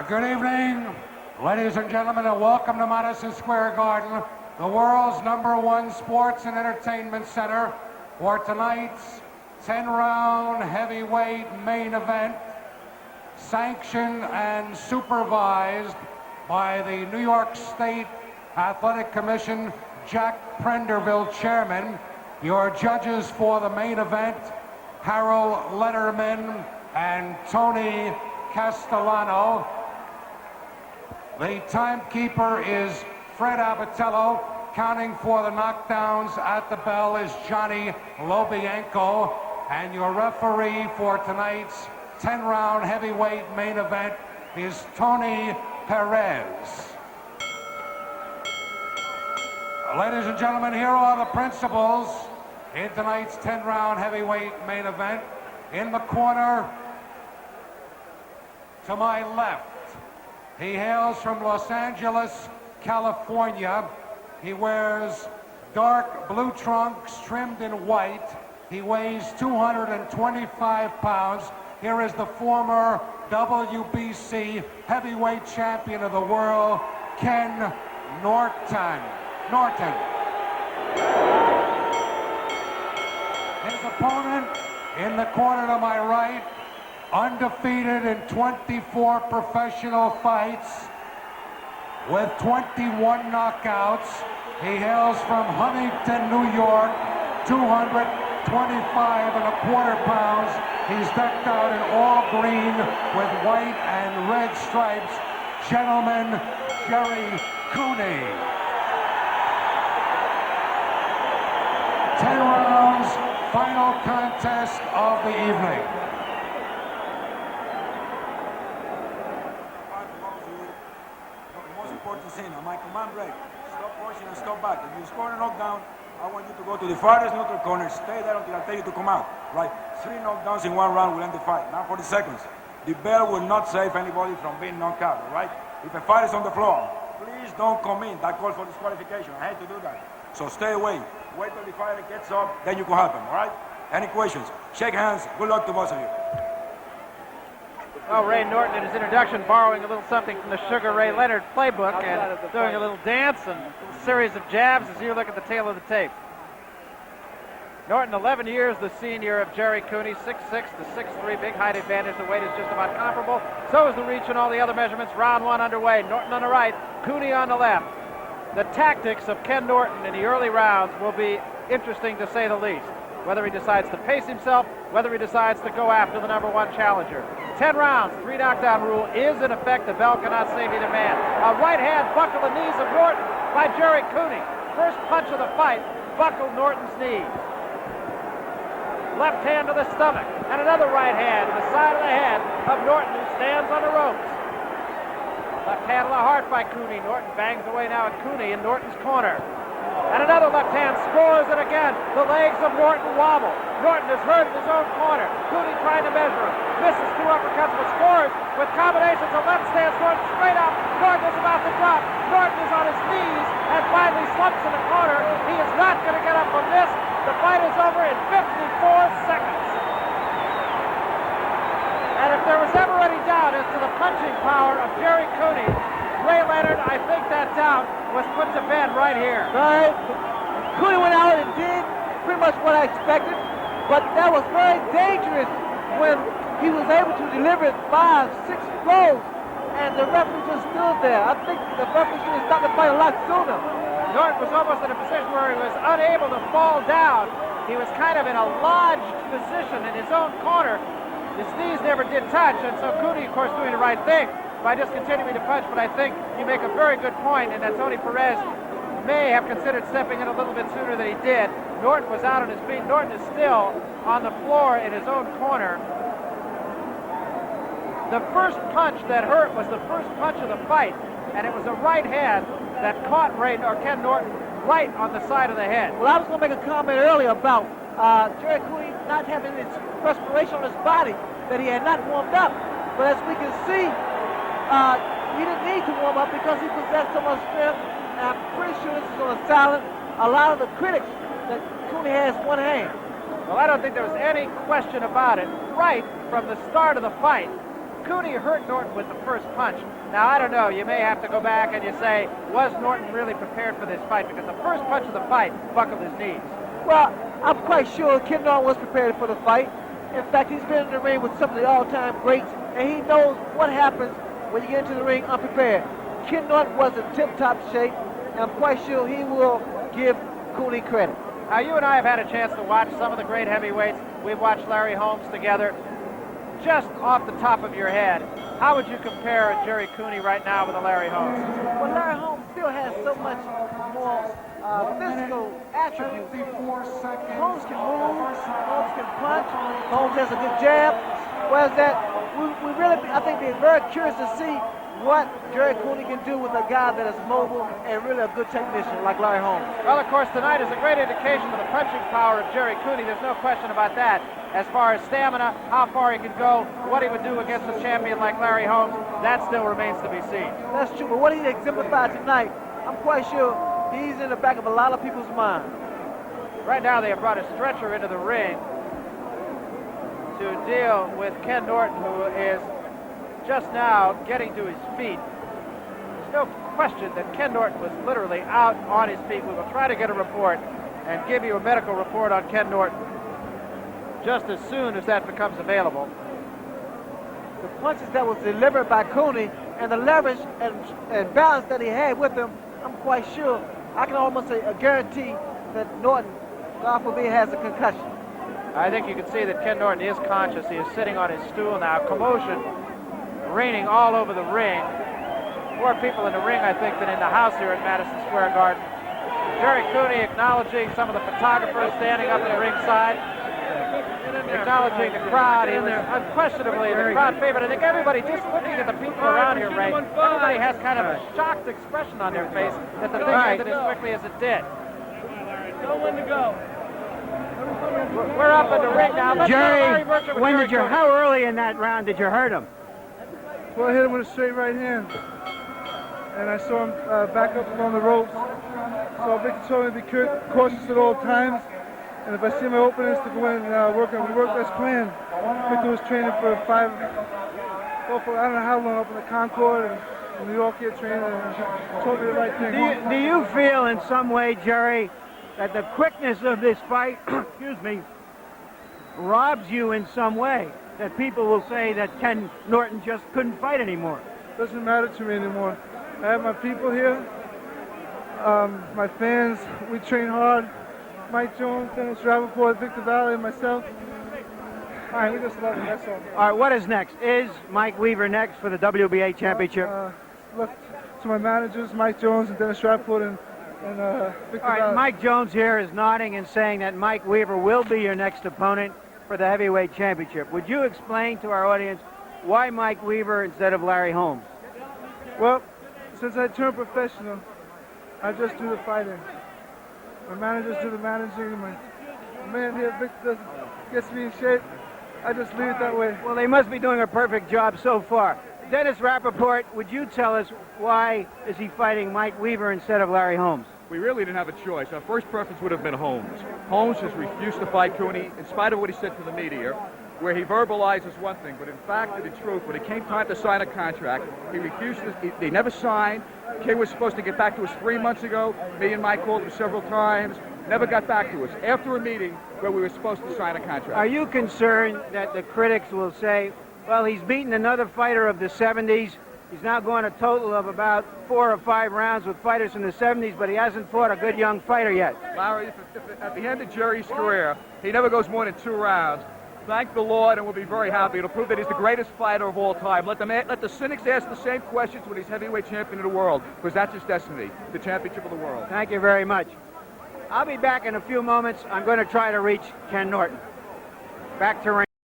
Good evening, ladies and gentlemen, and welcome to Madison Square Garden, the world's #1 sports and entertainment center, for tonight's 10-round heavyweight main event, sanctioned and supervised by the New York State Athletic Commission, Jack Prenderville, chairman. Your judges for the main event, Harold Letterman and Tony Castellano. The timekeeper is Fred Abatello. Counting for the knockdowns at the bell is Johnny Lobianco. And your referee for tonight's 10-round heavyweight main event is Tony Perez. Ladies and gentlemen, here are the principals in tonight's 10-round heavyweight main event. In the corner, to my left, he hails from Los Angeles, California. He wears dark blue trunks trimmed in white. He weighs 225 pounds. Here is the former WBC heavyweight champion of the world, Ken Norton. His opponent in the corner to my right, undefeated in 24 professional fights with 21 knockouts. He hails from Huntington, New York, 225.25 pounds. He's decked out in all green with white and red stripes. Gentleman, Gerry Cooney. 10 rounds, final contest of the evening. My command break. Stop pushing and stop back. If you score a knockdown, I want you to go to the farthest neutral corner. Stay there until I tell you to come out. Right? 3 knockdowns in 1 round will end the fight. Now 40 seconds. The bell will not save anybody from being knocked out. All right? If a fight is on the floor, please don't come in. That calls for disqualification. I hate to do that. So stay away. Wait till the fighter gets up, then you can help him. All right? Any questions? Shake hands. Good luck to both of you. Well, Ray Norton in his introduction borrowing a little something from the Sugar Ray Leonard playbook and doing a little dance and a series of jabs as you look at the tail of the tape. Norton, 11 years the senior of Gerry Cooney, 6'6" to 6'3", big height advantage. The weight is just about comparable. So is the reach and all the other measurements. Round 1 underway. Norton on the right, Cooney on the left. The tactics of Ken Norton in the early rounds will be interesting to say the least. Whether he decides to pace himself, whether he decides to go after the #1 challenger. 10 rounds, 3 knockdown rule is in effect. The bell cannot save either man. A right hand buckled the knees of Norton by Gerry Cooney. First punch of the fight buckled Norton's knees. Left hand to the stomach, and another right hand to the side of the head of Norton, who stands on the ropes. Left hand to the heart by Cooney. Norton bangs away now at Cooney in Norton's corner. And another left hand scores it again. The legs of Norton wobble. Norton is hurt in his own corner. Cooney trying to measure him. Misses 2 uppercuts, but scores with combinations of left stance. Norton straight up. Norton is about to drop. Norton is on his knees and finally slumps in the corner. He is not going to get up from this. The fight is over in 54 seconds. And if there was ever any doubt as to the punching power of Gerry Cooney, Ray Leonard, I think that doubt was put to bed right here. Right. Cooney went out and did pretty much what I expected, but that was very dangerous when he was able to deliver 5, 6 blows, and the referee just stood there. I think the referee should have stopped the fight a lot sooner. Norton was almost in a position where he was unable to fall down. He was kind of in a lodged position in his own corner. His knees never did touch, and so Cooney, of course, doing the right thing by just continuing to punch, but I think you make a very good point, and that Tony Perez may have considered stepping in a little bit sooner than he did. Norton was out on his feet. Norton is still on the floor in his own corner. The first punch that hurt was the first punch of the fight, and it was a right hand that caught Ken Norton right on the side of the head. Well, I was going to make a comment earlier about Gerry Cooney not having his respiration on his body, that he had not warmed up. But as we can see, he didn't need to warm up because he possessed so much strength, and I'm pretty sure this is going to silence a lot of the critics that Cooney has one hand. Well, I don't think there was any question about it. Right from the start of the fight, Cooney hurt Norton with the first punch. Now, I don't know. You may have to go back and you say, was Norton really prepared for this fight? Because the first punch of the fight buckled his knees. Well, I'm quite sure Ken Norton was prepared for the fight. In fact, he's been in the ring with some of the all-time greats, and he knows what happens when you get into the ring unprepared. Ken Norton was in tip-top shape, and I'm quite sure he will give Cooney credit. Now, you and I have had a chance to watch some of the great heavyweights. We've watched Larry Holmes together. Just off the top of your head, how would you compare Gerry Cooney right now with a Larry Holmes? Well, Larry Holmes still has so much more physical attributes. Holmes can move, Holmes can punch, Holmes has a good jab. Whereas that, we really, I think, be very curious to see what Gerry Cooney can do with a guy that is mobile and really a good technician like Larry Holmes. Well, of course, tonight is a great indication of the punching power of Gerry Cooney. There's no question about that. As far as stamina, how far he can go, what he would do against a champion like Larry Holmes, that still remains to be seen. That's true, but what he exemplified tonight, I'm quite sure he's in the back of a lot of people's minds. Right now, they have brought a stretcher into the ring to deal with Ken Norton, who is just now getting to his feet. There's no question that Ken Norton was literally out on his feet. We will try to get a report and give you a medical report on Ken Norton just as soon as that becomes available. The punches that was delivered by Cooney and the leverage and balance that he had with him, I'm quite sure, I can almost say a guarantee that Norton, God forbid, has a concussion. I think you can see that Ken Norton is conscious. He is sitting on his stool now. Commotion reigning all over the ring. More people in the ring, I think, than in the house here at Madison Square Garden. Gerry Cooney acknowledging some of the photographers standing up at the ringside. Acknowledging the crowd. He was unquestionably the crowd favorite. I think everybody, just looking at the people around here, Ray, everybody has kind of a shocked expression on their face that the thing ended as quickly as it did. Know when to go. We're up in the ring now. Gerry, when did you? how early in that round did you hurt him? Well, I hit him with a straight right hand, and I saw him back up on the ropes. So Victor told me to be cautious at all times, and if I see my openings to go in and work as planned. Victor was training for I don't know how long up in the Concord and New York here training, and told me the right thing. Do you feel in some way, Gerry, that the quickness of this fight, excuse me, robs you in some way? That people will say that Ken Norton just couldn't fight anymore? Doesn't matter to me anymore. I have my people here, my fans. We train hard. Mike Jones, Dennis Rappaport, Victor Valley, and myself. All right, we just love it, that's all. All right, what is next? Is Mike Weaver next for the WBA championship? Look to my managers, Mike Jones and Dennis Rappaport and Victor All right, Valley. Mike Jones here is nodding and saying that Mike Weaver will be your next opponent for the heavyweight championship. Would you explain to our audience why Mike Weaver instead of Larry Holmes? Well, since I turned professional, I just do the fighting. My managers do the managing. My man here, Victor, gets me in shape. I just leave it that way. Well, they must be doing a perfect job so far. Dennis Rappaport, would you tell us why is he fighting Mike Weaver instead of Larry Holmes? We really didn't have a choice. Our first preference would have been Holmes. Holmes has refused to fight Cooney, in spite of what he said to the media, where he verbalizes one thing, but in fact, in truth, when it came time to sign a contract, he refused to, they never signed. Ken was supposed to get back to us 3 months ago. Me and Mike called him several times, never got back to us. After a meeting where we were supposed to sign a contract. Are you concerned that the critics will say, well, he's beaten another fighter of the 70s, he's now going a total of about 4 or 5 rounds with fighters in the 70s, but he hasn't fought a good young fighter yet? Larry, if at the end of Gerry's career, he never goes more than 2 rounds, thank the Lord, and we'll be very happy. It'll prove that he's the greatest fighter of all time. Let the cynics ask the same questions when he's heavyweight champion of the world, because that's his destiny, the championship of the world. Thank you very much. I'll be back in a few moments. I'm going to try to reach Ken Norton. Back to ring.